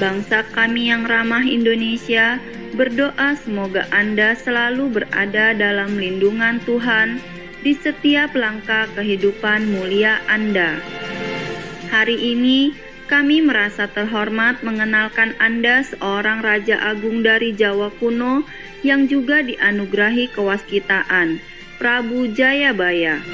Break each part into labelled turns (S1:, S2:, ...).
S1: bangsa kami yang ramah Indonesia berdoa semoga Anda selalu berada dalam lindungan Tuhan di setiap langkah kehidupan mulia Anda. Hari ini, kami merasa terhormat mengenalkan Anda seorang Raja Agung dari Jawa kuno yang juga dianugerahi kewaskitaan, Prabu Jayabaya.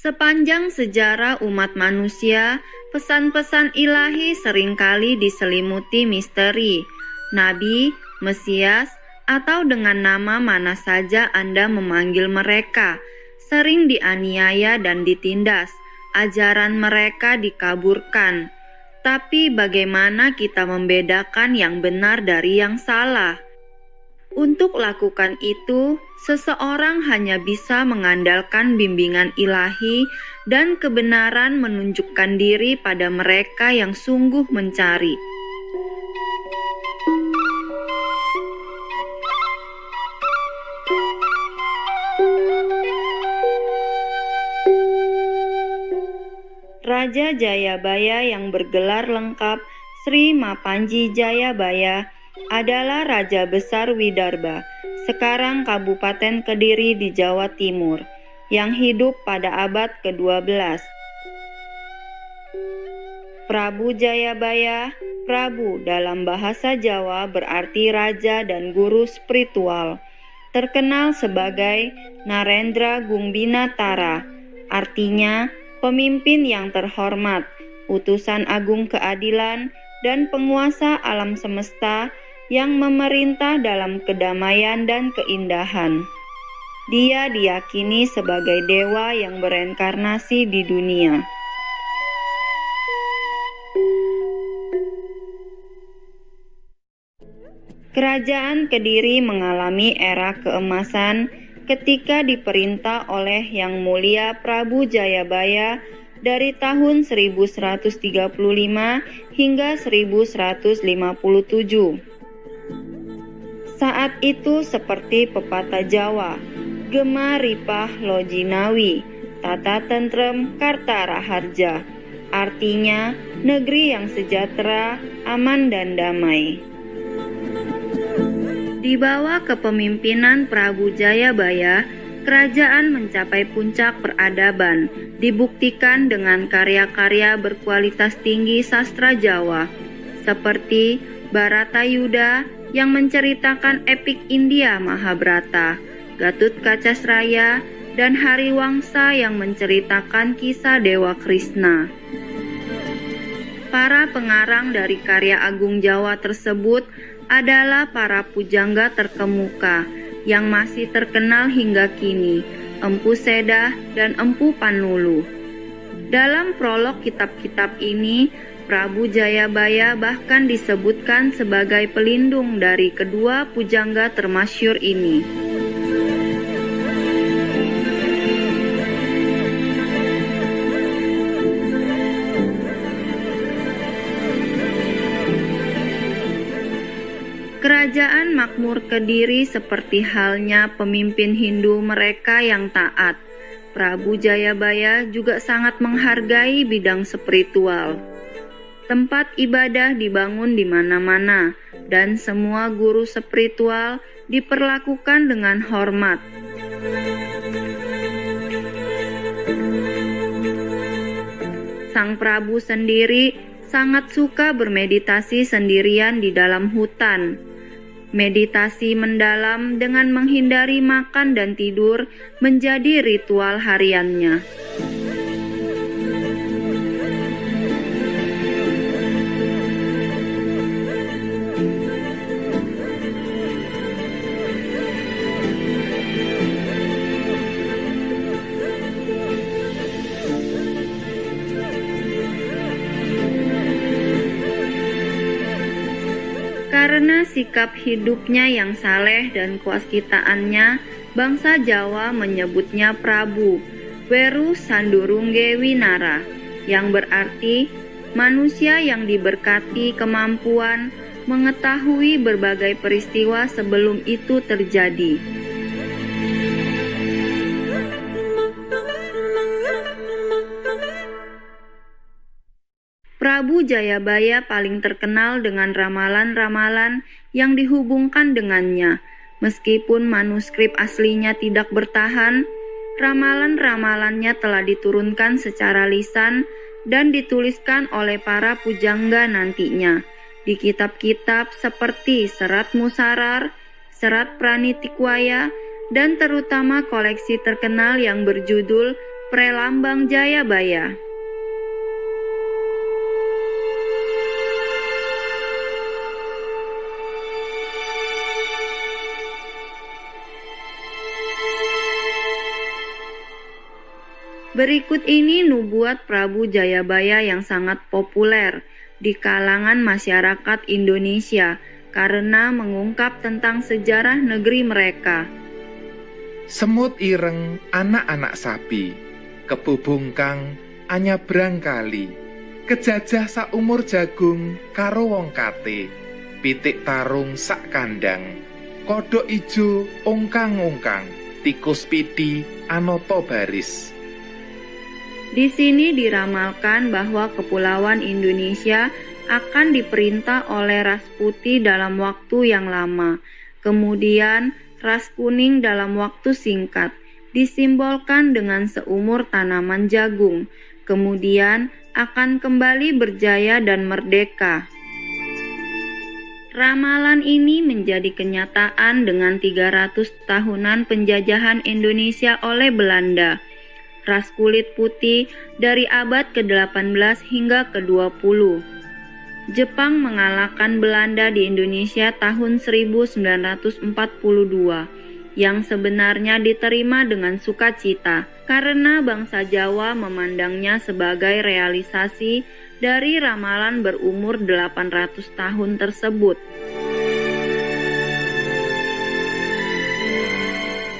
S1: Sepanjang sejarah umat manusia, pesan-pesan ilahi seringkali diselimuti misteri. Nabi, Mesias, atau dengan nama mana saja Anda memanggil mereka, sering dianiaya dan ditindas. Ajaran mereka dikaburkan. Tapi bagaimana kita membedakan yang benar dari yang salah? Untuk lakukan itu, seseorang hanya bisa mengandalkan bimbingan ilahi dan kebenaran menunjukkan diri pada mereka yang sungguh mencari. Raja Jayabaya yang bergelar lengkap Sri Mapanji Jayabaya adalah Raja Besar Widarba, sekarang Kabupaten Kediri di Jawa Timur, yang hidup pada abad ke-12. Prabu Jayabaya, Prabu dalam bahasa Jawa berarti raja dan guru spiritual, terkenal sebagai Narendra Gumbinatara, artinya pemimpin yang terhormat, utusan agung keadilan, dan penguasa alam semesta yang memerintah dalam kedamaian dan keindahan. Dia diyakini sebagai dewa yang bereinkarnasi di dunia. Kerajaan Kediri mengalami era keemasan ketika diperintah oleh Yang Mulia Prabu Jayabaya dari tahun 1135 hingga 1157. Saat itu seperti pepatah Jawa, gema ripah lojinawi, tata tentrem karta raharja, artinya negeri yang sejahtera, aman dan damai. Di bawah kepemimpinan Prabu Jayabaya, kerajaan mencapai puncak peradaban, dibuktikan dengan karya-karya berkualitas tinggi sastra Jawa, seperti Bharatayuda yang menceritakan epik India Mahabharata, Gatotkaca dan Hariwangsa yang menceritakan kisah Dewa Krishna. Para pengarang dari karya agung Jawa tersebut adalah para pujangga terkemuka yang masih terkenal hingga kini, Empu Sedah dan Empu Panulu. Dalam prolog kitab-kitab ini, Prabu Jayabaya bahkan disebutkan sebagai pelindung dari kedua pujangga termasyhur ini. Kerajaan makmur Kediri seperti halnya pemimpin Hindu mereka yang taat. Prabu Jayabaya juga sangat menghargai bidang spiritual. Tempat ibadah dibangun di mana-mana, dan semua guru spiritual diperlakukan dengan hormat. Sang Prabu sendiri sangat suka bermeditasi sendirian di dalam hutan. Meditasi mendalam dengan menghindari makan dan tidur menjadi ritual hariannya. sikap hidupnya yang saleh dan kewasitaaannya, bangsa Jawa menyebutnya Prabu Weru Sandurungge Winara, yang berarti manusia yang diberkati kemampuan mengetahui berbagai peristiwa sebelum itu terjadi. Prabu Jayabaya paling terkenal dengan ramalan-ramalan yang dihubungkan dengannya. Meskipun manuskrip aslinya tidak bertahan, ramalan-ramalannya telah diturunkan secara lisan dan dituliskan oleh para pujangga nantinya di kitab-kitab seperti Serat Musarar, Serat Pranitikwaya, dan terutama koleksi terkenal yang berjudul Prelambang Jayabaya. Berikut ini nubuat Prabu Jayabaya yang sangat populer di kalangan masyarakat Indonesia karena mengungkap tentang sejarah negeri mereka.
S2: Semut ireng anak-anak sapi, kebubungkang anyabrang kali, kejajah saumur jagung karo wong kate, pitik tarung sak kandang, kodhok ijo ungkang-ungkang, tikus pidi anoto baris.
S1: Di sini diramalkan bahwa kepulauan Indonesia akan diperintah oleh ras putih dalam waktu yang lama, kemudian ras kuning dalam waktu singkat, disimbolkan dengan seumur tanaman jagung, kemudian akan kembali berjaya dan merdeka. Ramalan ini menjadi kenyataan dengan 300 tahunan penjajahan Indonesia oleh Belanda, ras kulit putih dari abad ke-18 hingga ke-20. Jepang mengalahkan Belanda di Indonesia tahun 1942, yang sebenarnya diterima dengan sukacita karena bangsa Jawa memandangnya sebagai realisasi dari ramalan berumur 800 tahun tersebut.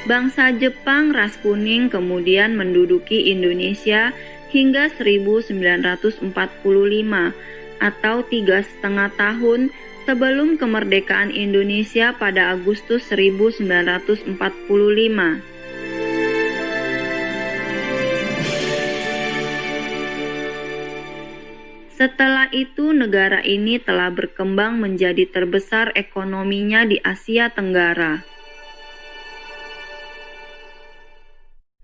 S1: Bangsa Jepang ras kuning kemudian menduduki Indonesia hingga 1945 atau 3,5 tahun sebelum kemerdekaan Indonesia pada Agustus 1945. Setelah itu negara ini telah berkembang menjadi terbesar ekonominya di Asia Tenggara.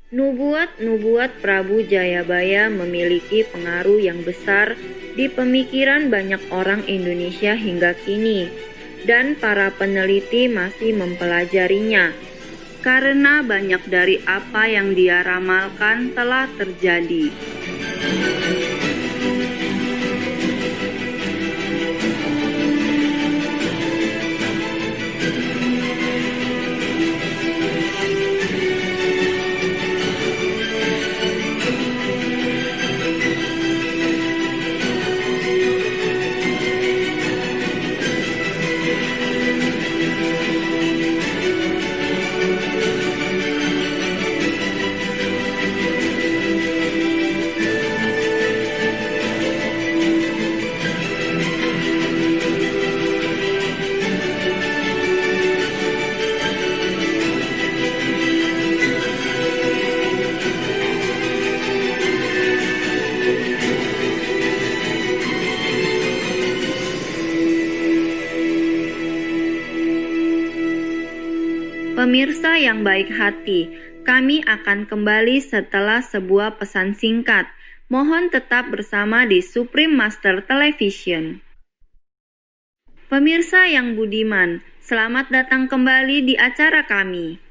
S1: Nubuat-nubuat Prabu Jayabaya memiliki pengaruh yang besar di pemikiran banyak orang Indonesia hingga kini, dan para peneliti masih mempelajarinya, karena banyak dari apa yang dia ramalkan telah terjadi. Pemirsa yang baik hati, kami akan kembali setelah sebuah pesan singkat. Mohon tetap bersama di Supreme Master Television. Pemirsa yang budiman, selamat datang kembali di acara kami.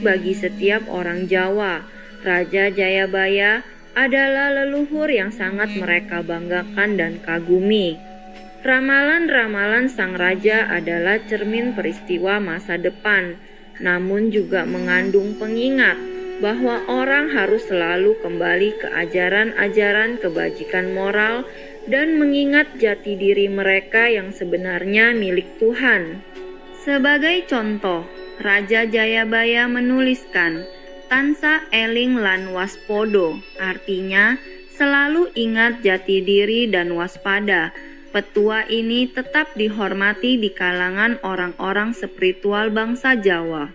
S1: bagi setiap orang Jawa. Raja Jayabaya adalah leluhur yang sangat mereka banggakan dan kagumi. Ramalan-ramalan sang raja adalah cermin peristiwa masa depan, namun juga mengandung pengingat bahwa orang harus selalu kembali ke ajaran-ajaran kebajikan moral dan mengingat jati diri mereka yang sebenarnya milik Tuhan. Sebagai contoh, Raja Jayabaya menuliskan, "Tansa eling lan waspodo," artinya selalu ingat jati diri dan waspada. Petua ini tetap dihormati di kalangan orang-orang spiritual bangsa Jawa.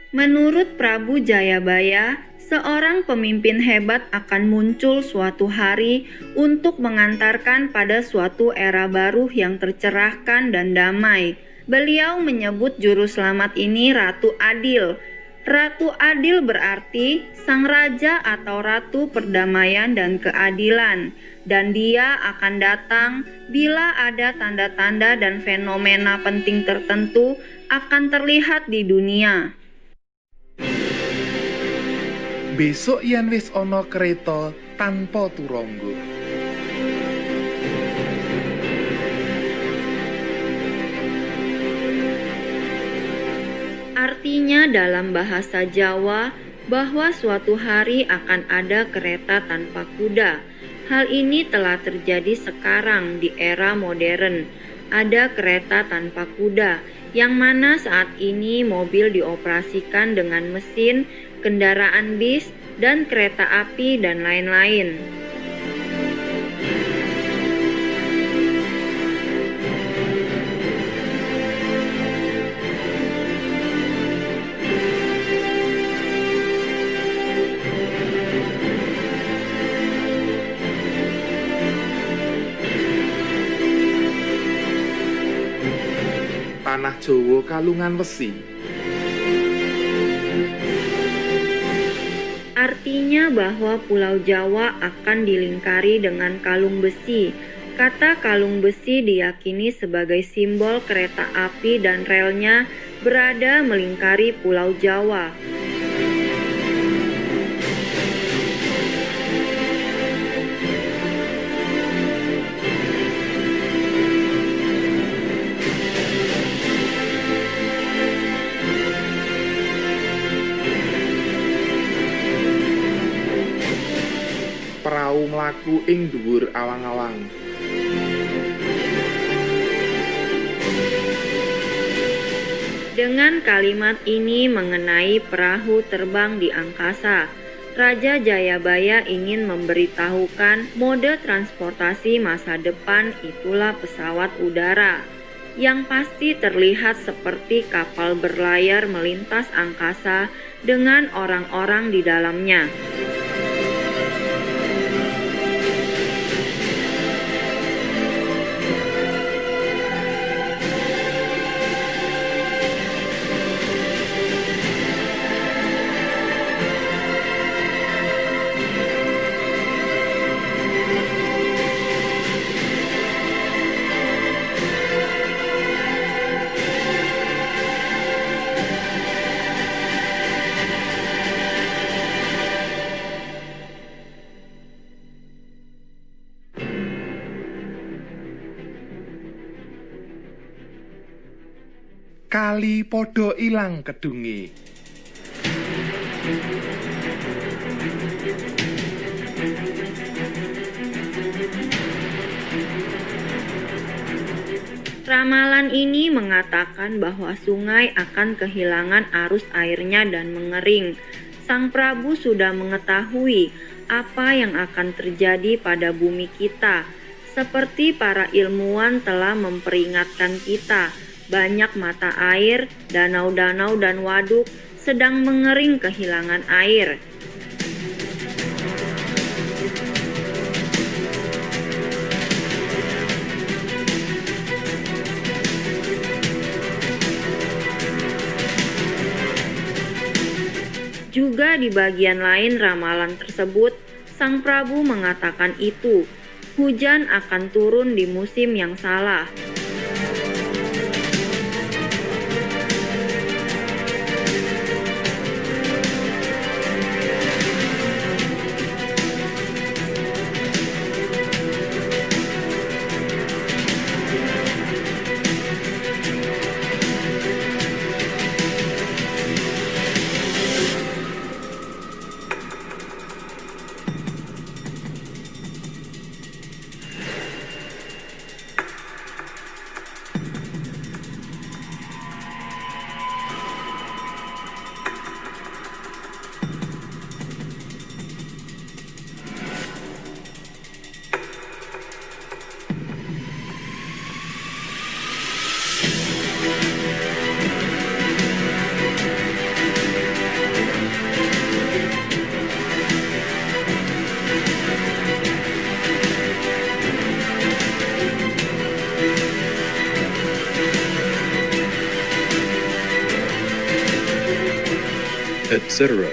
S1: Menurut Prabu Jayabaya, seorang pemimpin hebat akan muncul suatu hari untuk mengantarkan pada suatu era baru yang tercerahkan dan damai. Beliau menyebut juru selamat ini Ratu Adil. Ratu Adil berarti sang raja atau ratu perdamaian dan keadilan, dan dia akan datang bila ada tanda-tanda dan fenomena penting tertentu akan terlihat di dunia.
S2: Besok yen wis ana kereta tanpa turangga.
S1: Artinya dalam bahasa Jawa bahwa suatu hari akan ada kereta tanpa kuda. Hal ini telah terjadi sekarang di era modern. Ada kereta tanpa kuda, yang mana saat ini mobil dioperasikan dengan mesin, kendaraan bis, dan kereta api, dan lain-lain.
S2: Tanah Jawa kalungan wesi.
S1: Artinya bahwa Pulau Jawa akan dilingkari dengan kalung besi. Kata kalung besi diyakini sebagai simbol kereta api dan relnya berada melingkari Pulau Jawa.
S2: Prau mlaku ing dhuwur awang-awang.
S1: Dengan kalimat ini mengenai perahu terbang di angkasa, Raja Jayabaya ingin memberitahukan mode transportasi masa depan itulah pesawat udara, yang pasti terlihat seperti kapal berlayar melintas angkasa dengan orang-orang di dalamnya.
S2: Kali padha ilang kedunge.
S1: Ramalan ini mengatakan bahwa sungai akan kehilangan arus airnya dan mengering. Sang Prabu sudah mengetahui apa yang akan terjadi pada bumi kita. Seperti para ilmuwan telah memperingatkan kita, banyak mata air, danau-danau dan waduk sedang mengering kehilangan air. Juga di bagian lain ramalan tersebut, Sang Prabu mengatakan itu, hujan akan turun di musim yang salah.
S3: etc.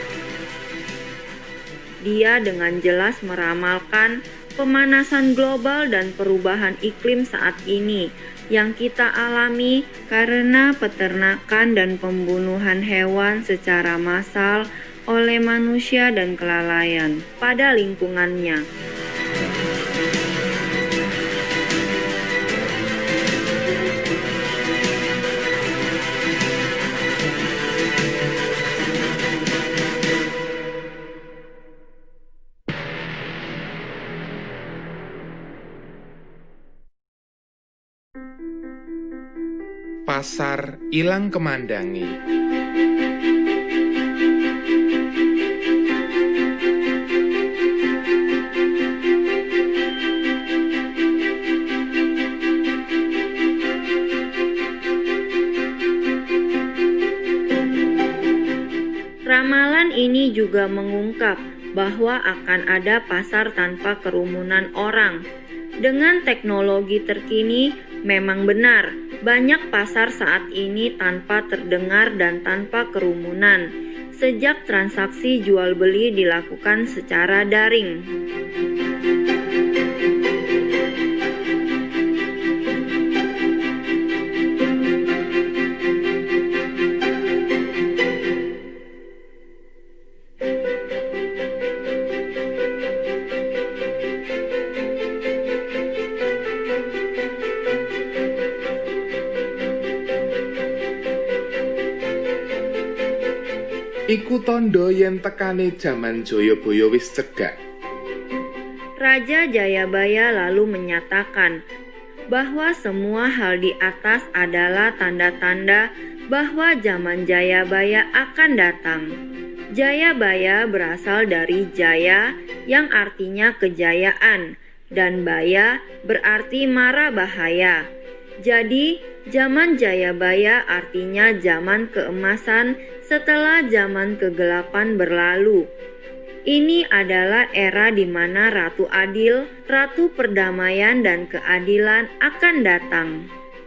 S1: Dia dengan jelas meramalkan pemanasan global dan perubahan iklim saat ini yang kita alami karena peternakan dan pembunuhan hewan secara massal oleh manusia dan kelalaian pada lingkungannya.
S2: Pasar ilang kemandangi.
S1: Ramalan ini juga mengungkap bahwa akan ada pasar tanpa kerumunan orang. Dengan teknologi terkini, memang benar, banyak pasar saat ini tanpa terdengar dan tanpa kerumunan, sejak transaksi jual-beli dilakukan secara daring.
S2: Iku tondo yen tekane jaman Jayabaya wis cegak.
S1: Raja Jayabaya lalu menyatakan bahwa semua hal di atas adalah tanda-tanda bahwa zaman Jayabaya akan datang. Jayabaya berasal dari Jaya yang artinya kejayaan dan Baya berarti mara bahaya. Jadi, zaman Jayabaya artinya zaman keemasan setelah zaman kegelapan berlalu. Ini adalah era di mana Ratu Adil, Ratu Perdamaian dan Keadilan akan datang.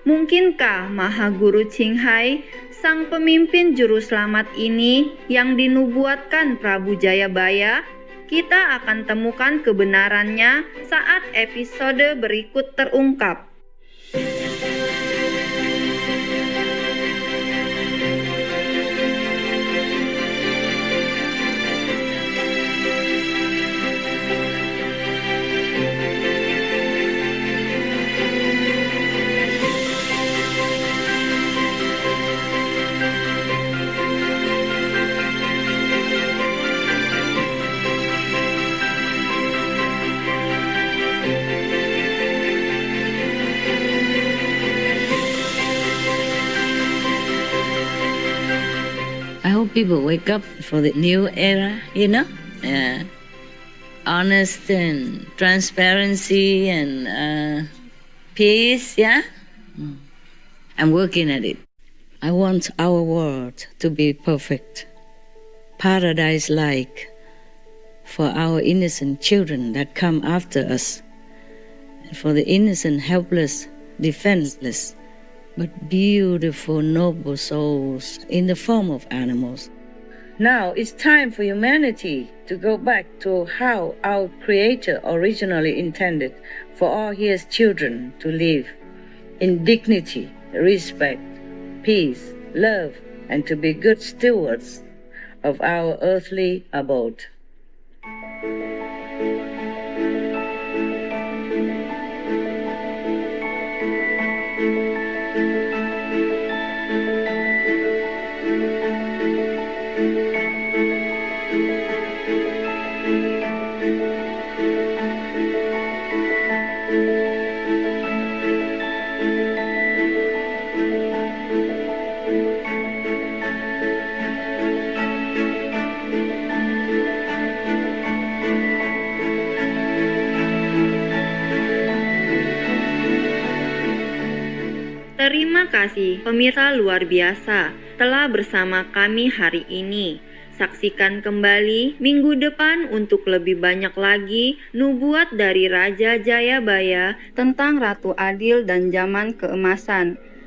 S1: Mungkinkah Maha Guru Qinghai, sang pemimpin juru selamat ini yang dinubuatkan Prabu Jayabaya? Kita akan temukan kebenarannya saat episode berikut terungkap.
S4: I hope people wake up for the new era, honest and transparency and peace, yeah? I'm working at it. I want our world to be perfect, paradise-like for our innocent children that come after us, and for the innocent, helpless, defenseless, but beautiful, noble souls in the form of animals. Now it's time for humanity to go back to how our Creator originally intended for all His children to live in dignity, respect, peace, love, and to be good stewards of our earthly abode.
S1: Terima kasih pemirsa luar biasa telah bersama kami hari ini. Saksikan kembali minggu depan untuk lebih banyak lagi nubuat dari Raja Jayabaya tentang Ratu Adil dan zaman keemasan.